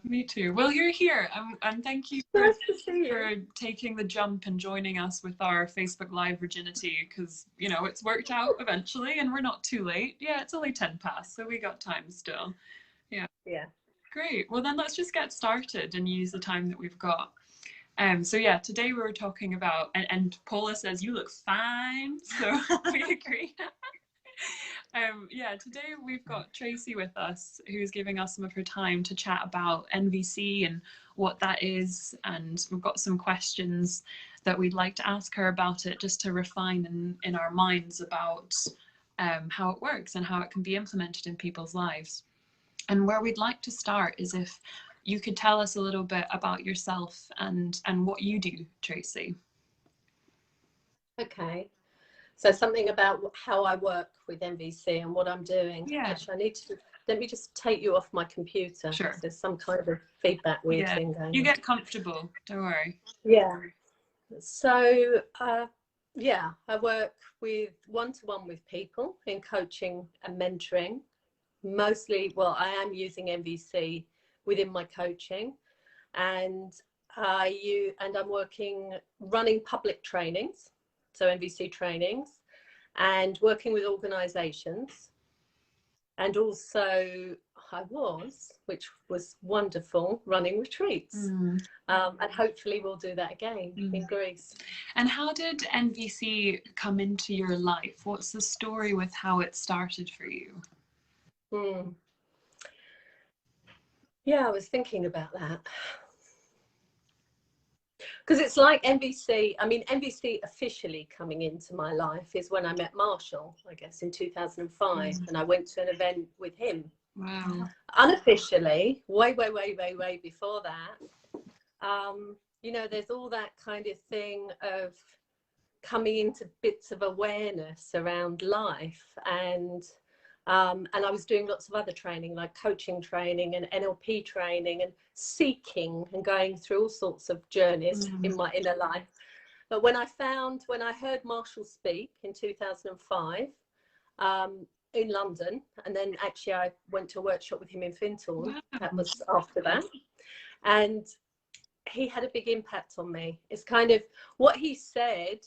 Me too. Well, you're here, and thank you Nice to see for you. taking the jump and joining us with our Facebook Live virginity, because, you know, it's worked out eventually and we're not too late. Yeah, it's only 10 past, so we got time still. Yeah. Yeah. Great. Well, then let's just get started and use the time that we've got. So yeah, today we were talking about, and Paula says you look fine, so we agree. Yeah, today we've got Tracy with us, who's giving us some of her time to chat about NVC and what that is, and we've got some questions that we'd like to ask her about it, just to refine in our minds about how it works and how it can be implemented in people's lives. And where we'd like to start is if you could tell us a little bit about yourself and what you do, Tracy. Okay. So something about how I work with NVC and what I'm doing. Yeah. Actually, let me just take you off my computer. Sure. There's some kind of feedback weird Yeah. thing going on. You get comfortable, don't worry. Yeah. So, yeah, I work with one-to-one with people in coaching and mentoring. Mostly, well, I am using NVC within my coaching, and I'm running public trainings, so NVC trainings, and working with organizations. And also which was wonderful, running retreats. And hopefully we'll do that again in Greece. And how did NVC come into your life? What's the story with how it started for you? Yeah, I was thinking about that. Because it's like NVC, I mean, NVC officially coming into my life is when I met Marshall, I guess, in 2005. And I went to an event with him. Wow. Unofficially, way before that. You know, there's all that kind of thing of coming into bits of awareness around life. And I was doing lots of other training, like coaching training and NLP training, and seeking and going through all sorts of journeys in my inner life. But when I heard Marshall speak in 2005 in London, and then actually I went to a workshop with him in Fintorn. That was after that. And he had a big impact on me. It's kind of what he said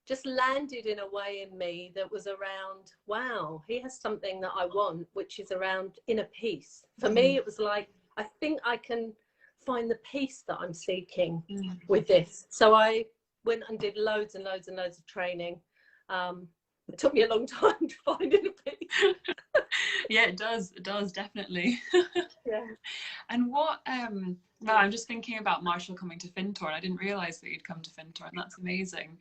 just landed in a way in me that was around, wow, he has something that I want, which is around inner peace. For me, it was like, I think I can find the peace that I'm seeking with this. So I went and did loads and loads of training. It took me a long time to find inner peace. Yeah, it does, definitely. Yeah. And what, well, I'm just thinking about Marshall coming to Fintorn. I didn't realise that you'd come to Fintorn. That's amazing.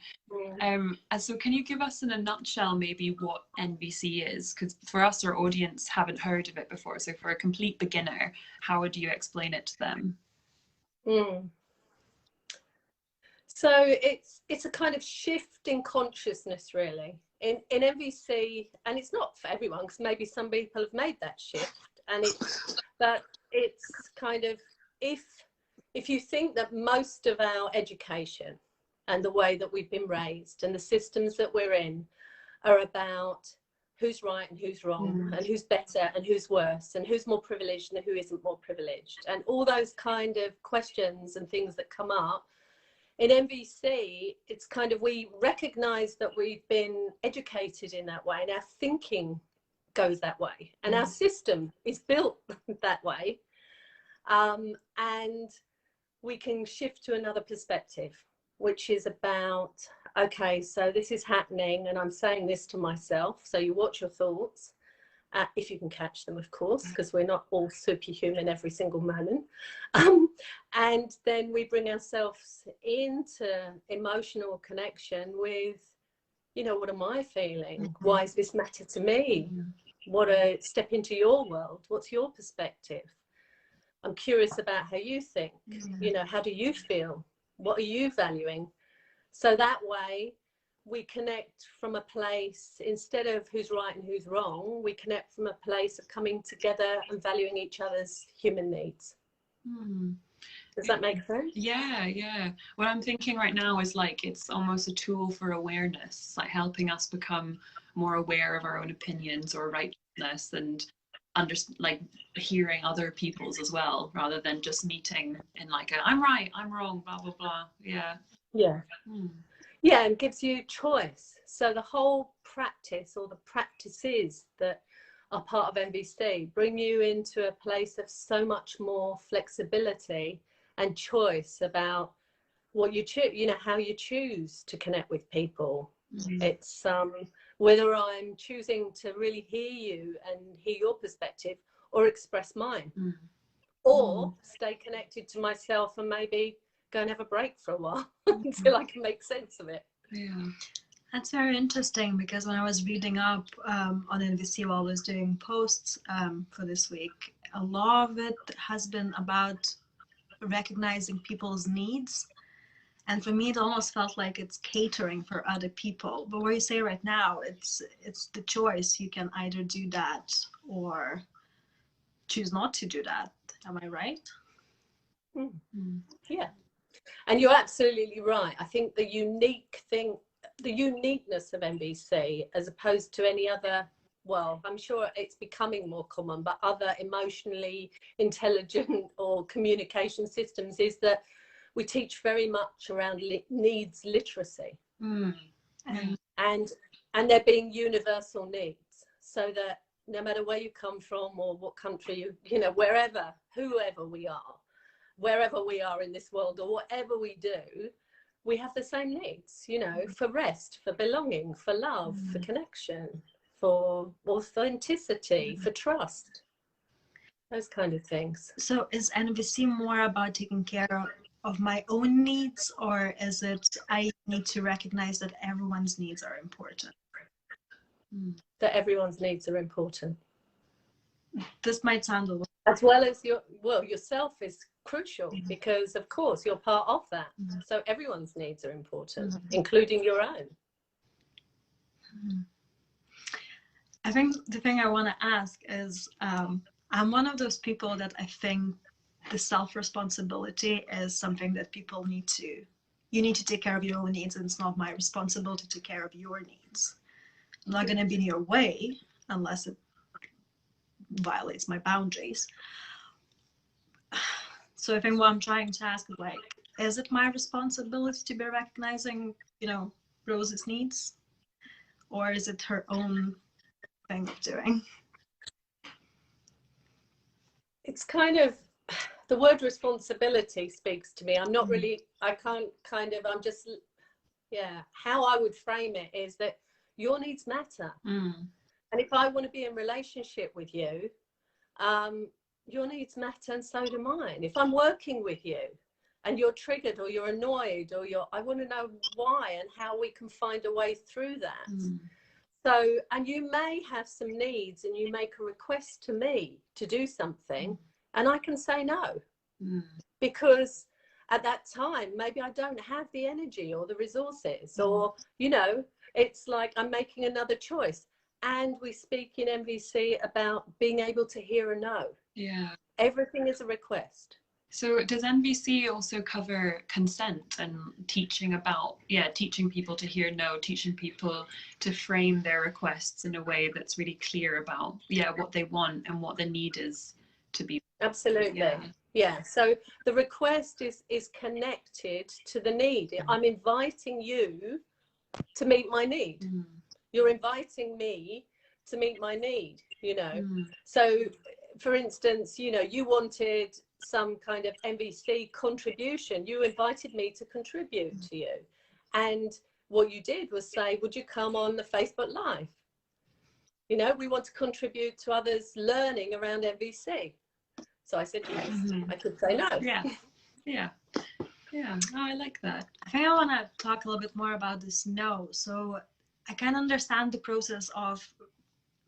So can you give us in a nutshell maybe what NVC is? Because for us, our audience haven't heard of it before. So for a complete beginner, how would you explain it to them? So it's a kind of shift in consciousness, really. In NVC, and it's not for everyone, because maybe some people have made that shift, and it's kind of, if you think that most of our education and the way that we've been raised and the systems that we're in are about who's right and who's wrong, and who's better and who's worse, and who's more privileged and who isn't more privileged, and all those kind of questions and things that come up. In NVC, it's kind of, we recognize that we've been educated in that way, and our thinking goes that way, and our system is built that way. And we can shift to another perspective, which is about, okay, so this is happening and I'm saying this to myself. So you watch your thoughts, if you can catch them, of course, because we're not all superhuman every single moment. And then we bring ourselves into emotional connection with, you know, what am I feeling? Why does this matter to me? Step into your world. What's your perspective? I'm curious about how you think. You know, how do you feel? What are you valuing? So that way we connect from a place, instead of who's right and who's wrong, we connect from a place of coming together and valuing each other's human needs. Does that make sense? Yeah. What I'm thinking right now is like, it's almost a tool for awareness, like helping us become more aware of our own opinions or righteousness, and like hearing other people's as well, rather than just meeting in like a I'm right, I'm wrong, blah blah blah. Yeah. Yeah. Yeah, and gives you choice. So the whole practice, or the practices that are part of NVC, bring you into a place of so much more flexibility and choice about what you choose, you know, how you choose to connect with people. It's whether I'm choosing to really hear you and hear your perspective, or express mine, or stay connected to myself and maybe go and have a break for a while until I can make sense of it. Yeah. That's very interesting, because when I was reading up on NVC while I was doing posts for this week, a lot of it has been about recognizing people's needs. And for me, it almost felt like it's catering for other people. But what you say right now, it's the choice. You can either do that or choose not to do that. Am I right? Yeah. And you're absolutely right. I think the uniqueness of NVC, as opposed to any other, well, I'm sure it's becoming more common, but other emotionally intelligent or communication systems, is that we teach very much around needs literacy. And they're being universal needs, so that no matter where you come from or what country you know, whoever we are in this world, or whatever we do, we have the same needs, you know, for rest, for belonging, for love, for connection, for authenticity, for trust, those kind of things. So is NVC more about taking care of my own needs, or is it I need to recognize that everyone's needs are important? That everyone's needs are important. This might sound a little... As well as yourself is crucial, because of course you're part of that. So everyone's needs are important, including your own. I think the thing I want to ask is, I'm one of those people that I think the self-responsibility is something that you need to take care of your own needs, and it's not my responsibility to take care of your needs. I'm not going to be in your way unless it violates my boundaries. So I think what I'm trying to ask is, like, is it my responsibility to be recognizing, you know, Rose's needs, or is it her own thing of doing? It's kind of, the word responsibility speaks to me. I'm not really, I'm just, how I would frame it is that your needs matter. And if I want to be in relationship with you, your needs matter, and so do mine. If I'm working with you and you're triggered, or you're annoyed, or I want to know why and how we can find a way through that. So, and you may have some needs, and you make a request to me to do something, and I can say no, because at that time, maybe I don't have the energy or the resources, or, you know, it's like I'm making another choice. And we speak in NVC about being able to hear a no. Yeah. Everything is a request. So does NVC also cover consent and teaching about, teaching people to hear no, teaching people to frame their requests in a way that's really clear about, what they want and what the need is to be? Absolutely. Yeah. So the request is connected to the need. I'm inviting you to meet my need. You're inviting me to meet my need, you know. So, for instance, you know, you wanted some kind of NVC contribution. You invited me to contribute to you. And what you did was say, would you come on the Facebook Live? You know, we want to contribute to others learning around NVC. So I said yes. I could say no. Yeah. Oh, I like that. I think I want to talk a little bit more about this no. So I can understand the process of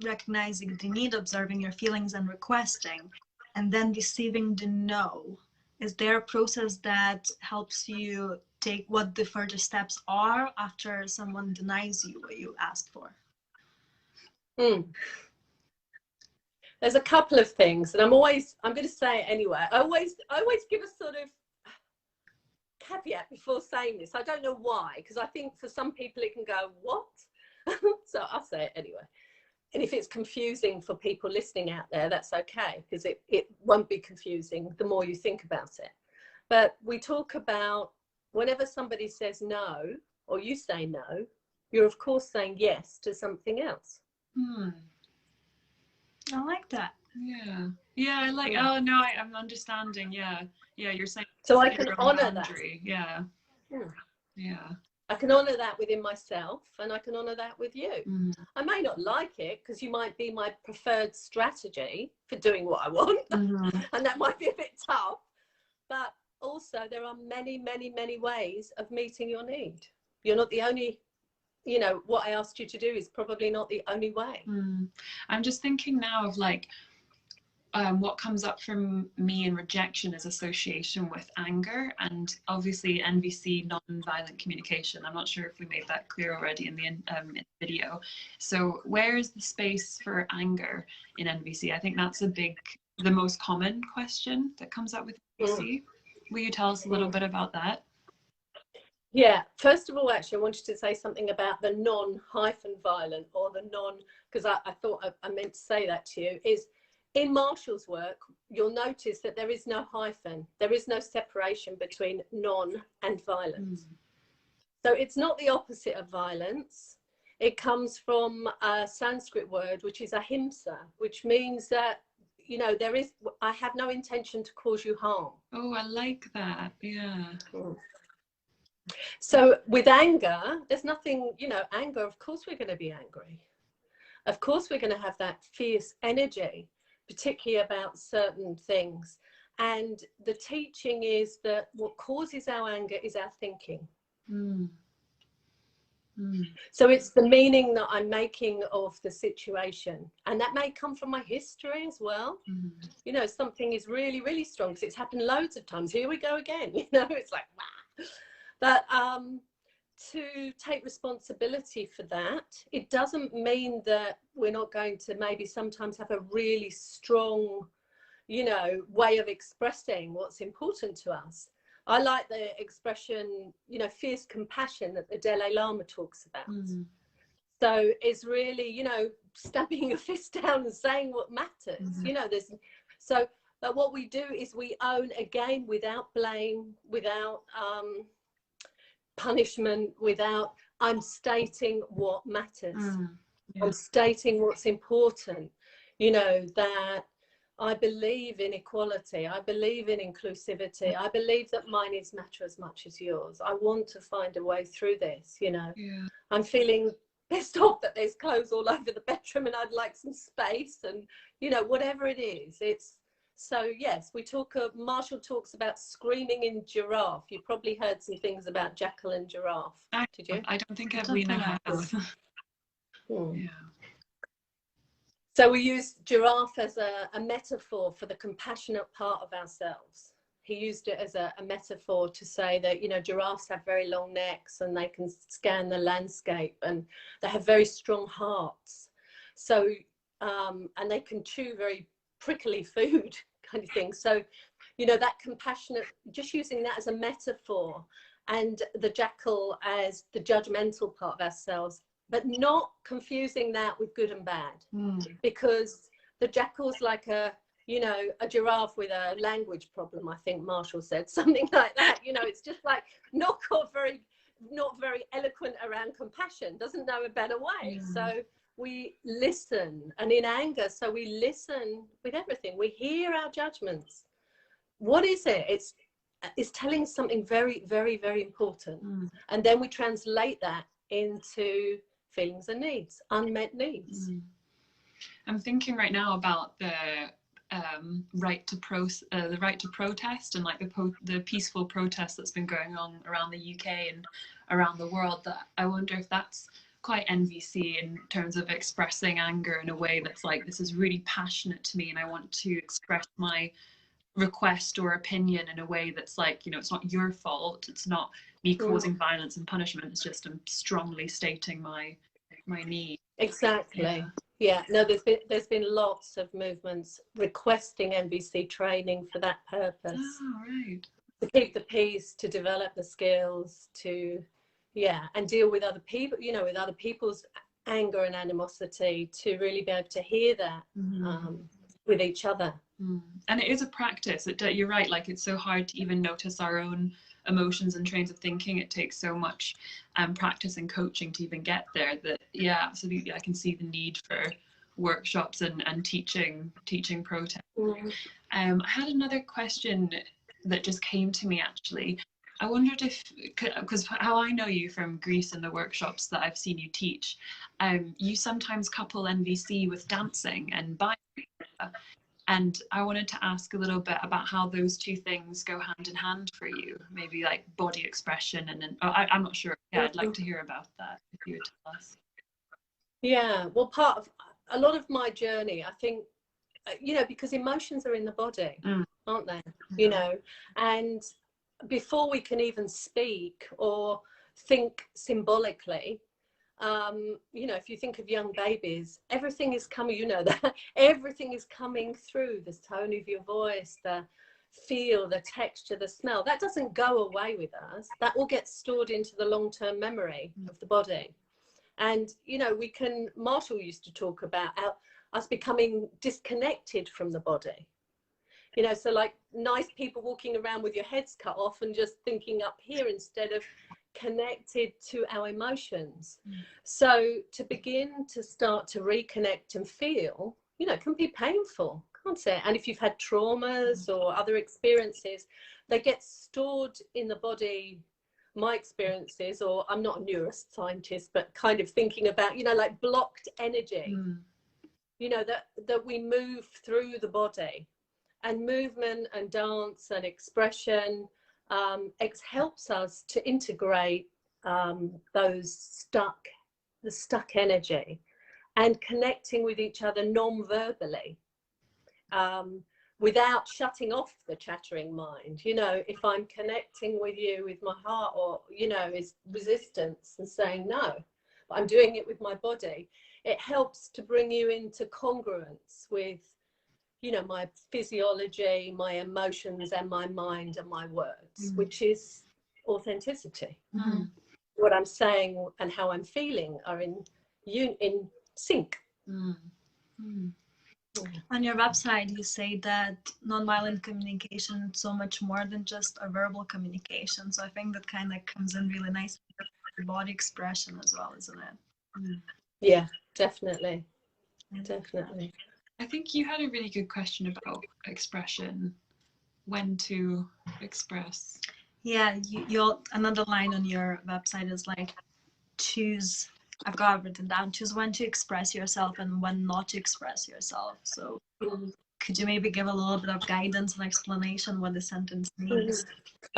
recognizing the need, observing your feelings and requesting, and then receiving the no. Is there a process that helps you take what the further steps are after someone denies you what you asked for? There's a couple of things, and I'm going to say it anyway. I always give a sort of caveat before saying this. I don't know why, because I think for some people it can go, what? So I'll say it anyway. and if it's confusing for people listening out there, that's okay, because it won't be confusing the more you think about it. But we talk about whenever somebody says no, or you say no, you're of course saying yes to something else. I like that. Yeah. Yeah, I like, oh no, I'm understanding. Yeah. Yeah, you're saying so I can honor that. Yeah. Yeah. I can honor that within myself, and I can honor that with you. I may not like it, because you might be my preferred strategy for doing what I want, and that might be a bit tough, but also there are many, many, many ways of meeting your need. You're not the only, you know, what I asked you to do is probably not the only way. I'm just thinking now of like, what comes up from me in rejection is association with anger, and obviously NVC, non-violent communication. I'm not sure if we made that clear already in the video. So where is the space for anger in NVC? I think that's the most common question that comes up with NVC. Will you tell us a little bit about that? Yeah, first of all, actually, I wanted to say something about the non-violent, or the non, because I thought I meant to say that to you, is in Marshall's work, you'll notice that there is no hyphen. There is no separation between non and violence. So it's not the opposite of violence. It comes from a Sanskrit word, which is ahimsa, which means that, you know, I have no intention to cause you harm. Oh, I like that. Yeah. So with anger, there's nothing, you know, anger, of course we're going to be angry. Of course we're going to have that fierce energy, particularly about certain things. And the teaching is that what causes our anger is our thinking. So it's the meaning that I'm making of the situation. And that may come from my history as well. You know, something is really, really strong because it's happened loads of times. Here we go again. You know, it's like, wow. But to take responsibility for that, it doesn't mean that we're not going to maybe sometimes have a really strong, you know, way of expressing what's important to us. I like the expression, you know, fierce compassion that the Dalai Lama talks about. So it's really, you know, stabbing your fist down and saying what matters. You know, but what we do is we own, again, without blame, without punishment, I'm stating what matters. I'm stating what's important. You know, that I believe in equality. I believe in inclusivity. I believe that my needs matter as much as yours. I want to find a way through this, you know. I'm feeling pissed off that there's clothes all over the bedroom and I'd like some space, and, you know, whatever it is. So yes, Marshall talks about screaming in giraffe. You probably heard some things about jackal and giraffe. Did you? I don't think Evelina has. Yeah. So we use giraffe as a metaphor for the compassionate part of ourselves. He used it as a metaphor to say that, you know, giraffes have very long necks and they can scan the landscape, and they have very strong hearts. So, and they can chew very prickly food kind of thing. So, you know, that compassionate, just using that as a metaphor, and the jackal as the judgmental part of ourselves, but not confusing that with good and bad, because the jackal's like a giraffe with a language problem. I think Marshall said something like that. You know, it's just like not very eloquent around compassion, doesn't know a better way. So we listen, and in anger, so we listen with everything. We hear our judgments. What is it? It's telling us something very, very, very important. And then we translate that into feelings and needs, unmet needs. I'm thinking right now about the right to protest, and like the peaceful protest that's been going on around the UK and around the world. That I wonder if that's quite NVC in terms of expressing anger in a way that's like, this is really passionate to me and I want to express my request or opinion in a way that's like, you know, it's not your fault, it's not me causing violence and punishment, it's just I'm strongly stating my need. Exactly. Yeah. No, there's been lots of movements requesting NVC training for that purpose. Oh, right. To keep the peace, to develop the skills, to and deal with other people, you know, with other people's anger and animosity, to really be able to hear that with each other. And it is a practice. You're right, like it's so hard to even notice our own emotions and trains of thinking. It takes so much practice and coaching to even get there, that yeah, absolutely, I can see the need for workshops and teaching protest. I had another question that just came to me actually. I wondered if, because how I know you from Greece and the workshops that I've seen you teach, you sometimes couple NVC with dancing and bioyoga. And I wanted to ask a little bit about how those two things go hand in hand for you, maybe like body expression and I'm not sure. Yeah, I'd like to hear about that if you would tell us. Yeah, well, part of a lot of my journey, I think, you know, because emotions are in the body, aren't they? You know, and before we can even speak or think symbolically, you know, if you think of young babies, everything is coming, you know, that everything is coming through the tone of your voice, the feel, the texture, the smell. That doesn't go away with us. That all gets stored into the long-term memory of the body. And, you know, Marshall used to talk about us becoming disconnected from the body. You know, so like nice people walking around with your heads cut off and just thinking up here instead of connected to our emotions. So to begin to start to reconnect and feel, you know, can be painful, can't it? And if you've had traumas or other experiences, they get stored in the body. My experiences, or I'm not a neuroscientist, but kind of thinking about, you know, like blocked energy, you know, that we move through the body. And movement and dance and expression helps us to integrate the stuck energy, and connecting with each other non-verbally, without shutting off the chattering mind. You know, if I'm connecting with you with my heart, or, you know, is resistance and saying no, but I'm doing it with my body, it helps to bring you into congruence with, you know, my physiology, my emotions, and my mind and my words, which is authenticity. What I'm saying and how I'm feeling are in sync. On your website, you say that nonviolent communication is so much more than just a verbal communication. So I think that kind of comes in really nice with body expression as well, isn't it? Yeah, definitely. Definitely. I think you had a really good question about expression, when to express. Yeah, you'll another line on your website is like, choose, I've got it written down, choose when to express yourself and when not to express yourself. So could you maybe give a little bit of guidance and explanation what the sentence means?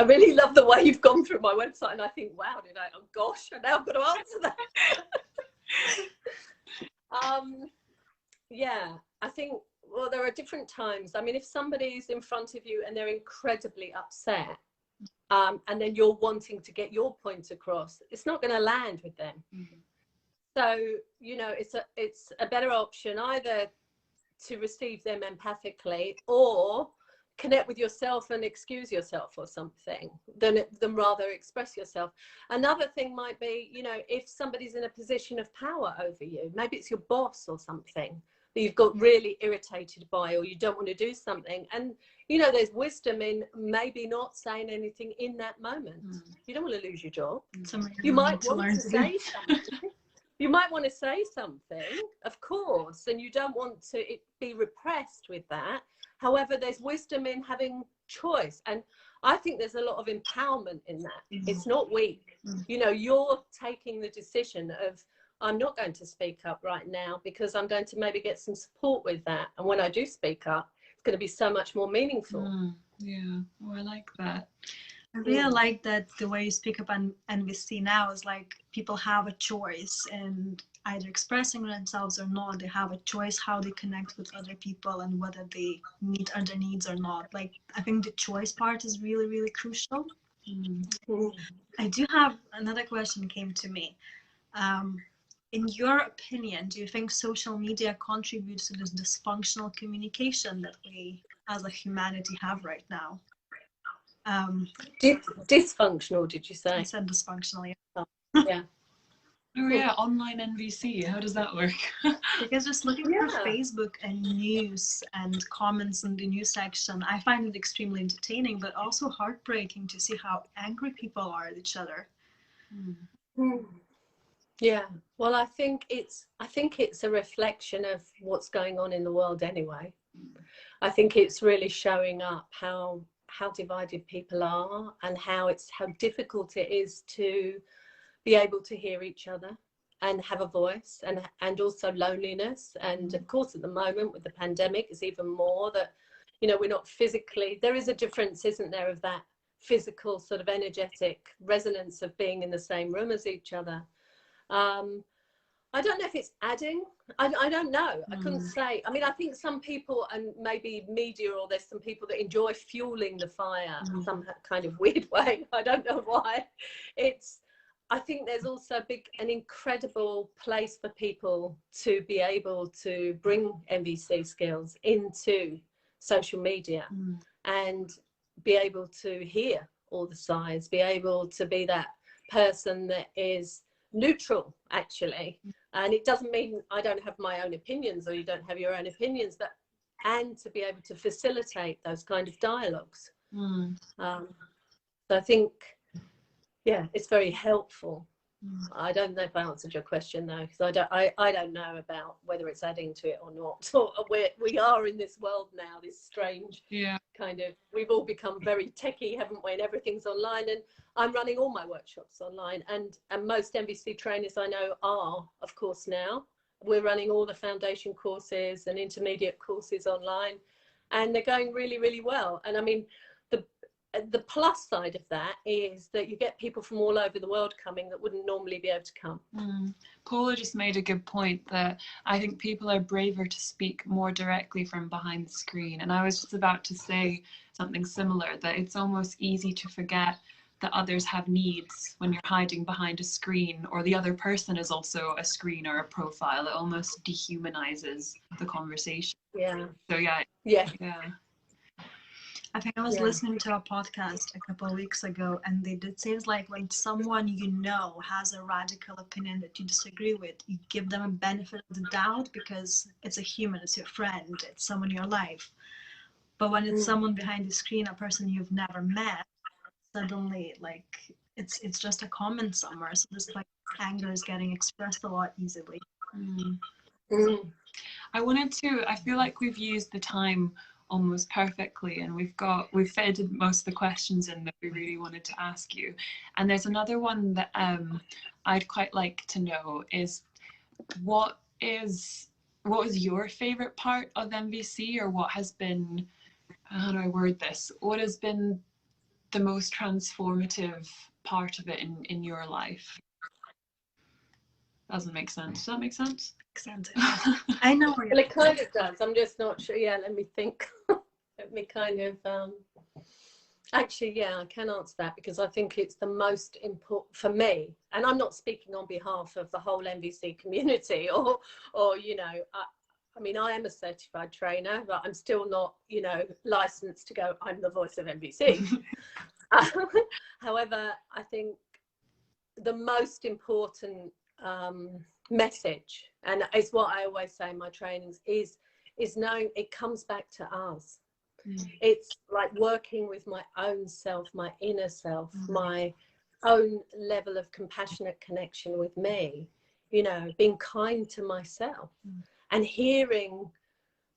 I really love the way you've gone through my website, and I think, wow, oh gosh, now I've got to answer that. Yeah, I think, well, there are different times. I mean, if somebody's in front of you and they're incredibly upset, and then you're wanting to get your point across, it's not going to land with them. So, you know, it's a better option either to receive them empathically or connect with yourself and excuse yourself or something, than rather express yourself. Another thing might be, you know, if somebody's in a position of power over you, maybe it's your boss or something that you've got really irritated by, or you don't want to do something, and, you know, there's wisdom in maybe not saying anything in that moment. You don't want to lose your job. You might want to say something. You might want to say something, of course, and you don't want to be repressed with that. However, there's wisdom in having choice. And I think there's a lot of empowerment in that. It's not weak. You know, you're taking the decision of, I'm not going to speak up right now because I'm going to maybe get some support with that. And when I do speak up, it's going to be so much more meaningful. Yeah, oh, I like that. I really like that the way you speak up on NVC now is like people have a choice, and either expressing themselves or not, they have a choice how they connect with other people and whether they meet other needs or not. Like, I think the choice part is really, really crucial. I do have another question came to me. In your opinion, do you think social media contributes to this dysfunctional communication that we as a humanity have right now? Dysfunctional, did you say? I said dysfunctional. Yeah. Oh yeah, online NVC. How does that work? Because just looking through Facebook and news and comments in the news section, I find it extremely entertaining, but also heartbreaking to see how angry people are at each other. Yeah, well, I think it's a reflection of what's going on in the world anyway. I think it's really showing up how divided people are, and how difficult it is to be able to hear each other and have a voice, and also loneliness. And of course, at the moment with the pandemic, it's even more that, you know, we're not physically, there is a difference, isn't there, of that physical sort of energetic resonance of being in the same room as each other. I don't know if it's adding. I don't know. I couldn't say. I mean, I think some people, and maybe media, or there's some people that enjoy fueling the fire some kind of weird way. I don't know why. I think there's also an incredible place for people to be able to bring NVC skills into social media and be able to hear all the sides, be able to be that person that is neutral, actually. And it doesn't mean I don't have my own opinions, or you don't have your own opinions, but and to be able to facilitate those kind of dialogues. So I think, yeah, it's very helpful. I don't know if I answered your question though, because I don't know about whether it's adding to it or not. Or we are in this world now, this strange kind of, we've all become very techie, haven't we? And everything's online, and I'm running all my workshops online, and most NVC trainers I know are, of course, now. We're running all the foundation courses and intermediate courses online, and they're going really, really well. And I mean, the plus side of that is that you get people from all over the world coming that wouldn't normally be able to come. Paula just made a good point that I think people are braver to speak more directly from behind the screen. And I was just about to say something similar, that it's almost easy to forget that others have needs when you're hiding behind a screen, or the other person is also a screen or a profile. It almost dehumanizes the conversation. Yeah. So yeah. I think I was listening to a podcast a couple of weeks ago, and they did say it's like when someone you know has a radical opinion that you disagree with, you give them a benefit of the doubt because it's a human, it's your friend, it's someone in your life. But when it's someone behind the screen, a person you've never met, suddenly like it's just a comment somewhere. So this like anger is getting expressed a lot easily. I feel like we've used the time almost perfectly, and we've fitted most of the questions in that we really wanted to ask you. And there's another one that I'd quite like to know is what is your favorite part of MVC, or what has been, how do I word this, what has been the most transformative part of it in your life? Doesn't make sense. Does that make sense? I know where well, it kind of does. I'm just not sure. Yeah, let me think. Let me kind of actually, yeah, I can answer that, because I think it's the most important for me. And I'm not speaking on behalf of the whole MVC community, or you know, I mean, I am a certified trainer, but I'm still not, you know, licensed to go, I'm the voice of MVC. However, I think the most important message, and it's what I always say in my trainings, is knowing it comes back to us. It's like working with my own self, my inner self, my own level of compassionate connection with me, you know, being kind to myself and hearing,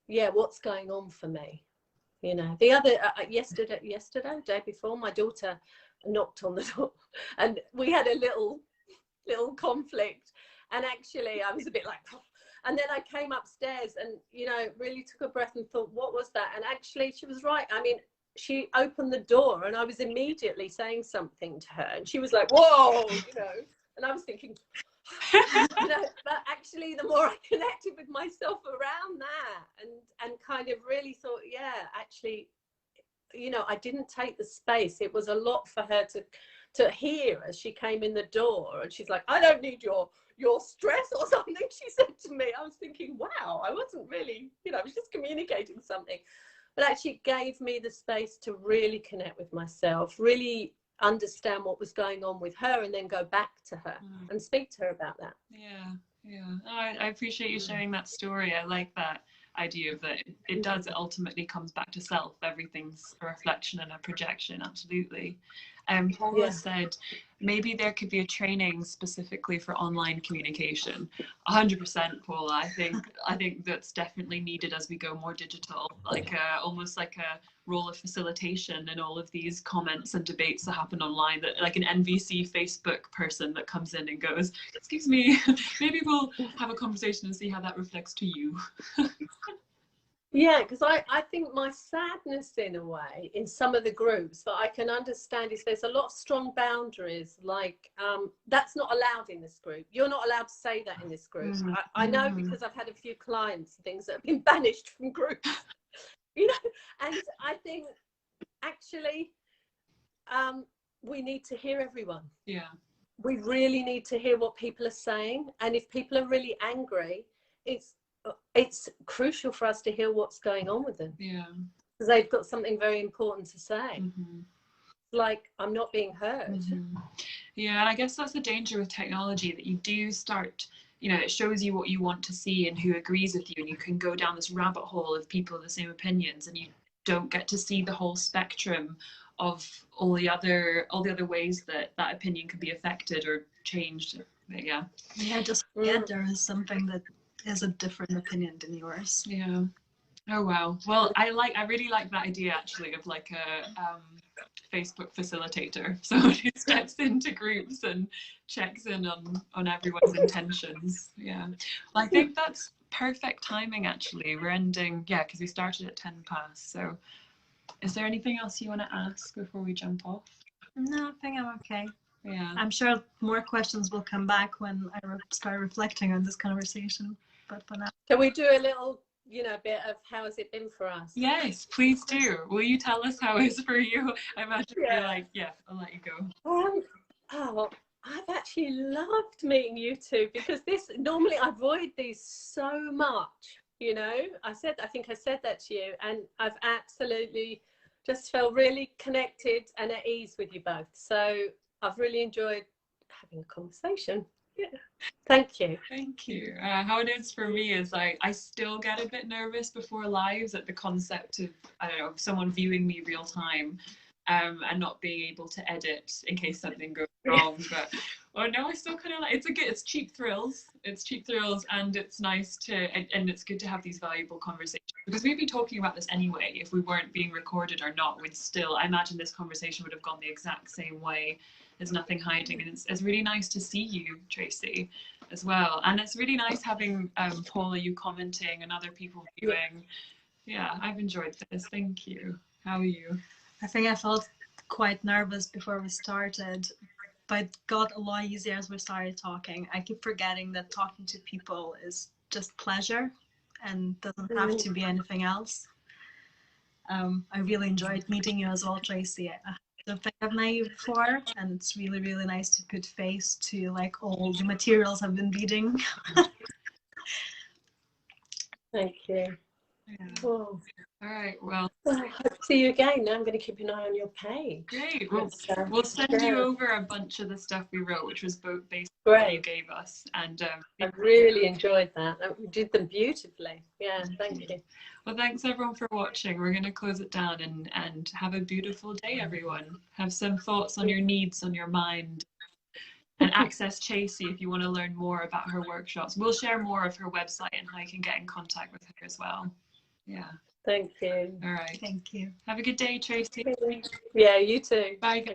what's going on for me. You know, the other yesterday, day before, my daughter knocked on the door, and we had a little conflict, and actually I was a bit like, and then I came upstairs and, you know, really took a breath and thought, what was that? And actually she was right. I mean, she opened the door and I was immediately saying something to her, and she was like, whoa, you know, and I was thinking, you know, but actually the more I connected with myself around that, and kind of really thought, actually, you know, I didn't take the space. It was a lot for her to hear as she came in the door, and she's like, I don't need your stress or something, she said to me. I was thinking, wow, I wasn't really, you know, I was just communicating something, but actually it gave me the space to really connect with myself, really understand what was going on with her and then go back to her and speak to her about that. Yeah. I appreciate you sharing that story. I like that idea of that it ultimately comes back to self. Everything's a reflection and a projection. Absolutely. Paula said maybe there could be a training specifically for online communication. 100%, Paula. I think that's definitely needed as we go more digital, like almost like a role of facilitation in all of these comments and debates that happen online, that like an NVC Facebook person that comes in and goes, excuse me, maybe we'll have a conversation and see how that reflects to you. Yeah, because I think my sadness in a way in some of the groups that I can understand is there's a lot of strong boundaries, like that's not allowed in this group. You're not allowed to say that in this group. I know, because I've had a few clients and things that have been banished from groups, you know, and I think actually we need to hear everyone. Yeah. We really need to hear what people are saying. And if people are really angry, it's crucial for us to hear what's going on with them. Yeah, because they've got something very important to say. Like, I'm not being heard. Yeah, and I guess that's the danger with technology, that you do start, you know, it shows you what you want to see and who agrees with you, and you can go down this rabbit hole of people with the same opinions, and you don't get to see the whole spectrum of all the other ways that that opinion could be affected or changed. But just forget there is something that is a different opinion than yours. Yeah. Oh wow. Well, I really like that idea actually of like a Facebook facilitator, someone who steps into groups and checks in on everyone's intentions. Yeah. Well, I think that's perfect timing actually. We're ending, because we started at 10 past. So is there anything else you want to ask before we jump off? No, I think I'm okay. Yeah. I'm sure more questions will come back when I start reflecting on this conversation. But for now, can we do a little, bit of how has it been for us? Yes, please do. Will you tell us how it is for you? I imagine you're like, I'll let you go. I've actually loved meeting you two, because normally I avoid these so much. I think I said that to you, and I've absolutely just felt really connected and at ease with you both. So I've really enjoyed having a conversation. Yeah. Thank you. Thank you. How it is for me is I still get a bit nervous before lives at the concept of, I don't know, someone viewing me real time and not being able to edit in case something goes wrong. But no, I still kind of like, it's cheap thrills. It's cheap thrills, and it's nice and it's good to have these valuable conversations, because we'd be talking about this anyway. If we weren't being recorded or not, I imagine this conversation would have gone the exact same way. There's nothing hiding, and it's really nice to see you, Tracy, as well. And it's really nice having Paula, you commenting, and other people viewing. Yeah, I've enjoyed this. Thank you. How are you? I think I felt quite nervous before we started, but it got a lot easier as we started talking. I keep forgetting that talking to people is just pleasure and doesn't have to be anything else. I really enjoyed meeting you as well, Tracy. I don't think I've met you before, and it's really, really nice to put face to like all the materials I've been reading. Thank you. Yeah. All right. Well, I hope to see you again. Now I'm going to keep an eye on your page. Great. We'll send you over a bunch of the stuff we wrote, which was both based on what you gave us. And I really enjoyed that. You did them beautifully. Yeah, thank you. Well, thanks everyone for watching. We're going to close it down and have a beautiful day, everyone. Have some thoughts on your needs, on your mind. And access Tracy if you want to learn more about her workshops. We'll share more of her website and how you can get in contact with her as well. Yeah. Thank you. All right. Thank you. Have a good day, Tracy. Yeah, you too. Bye. Okay.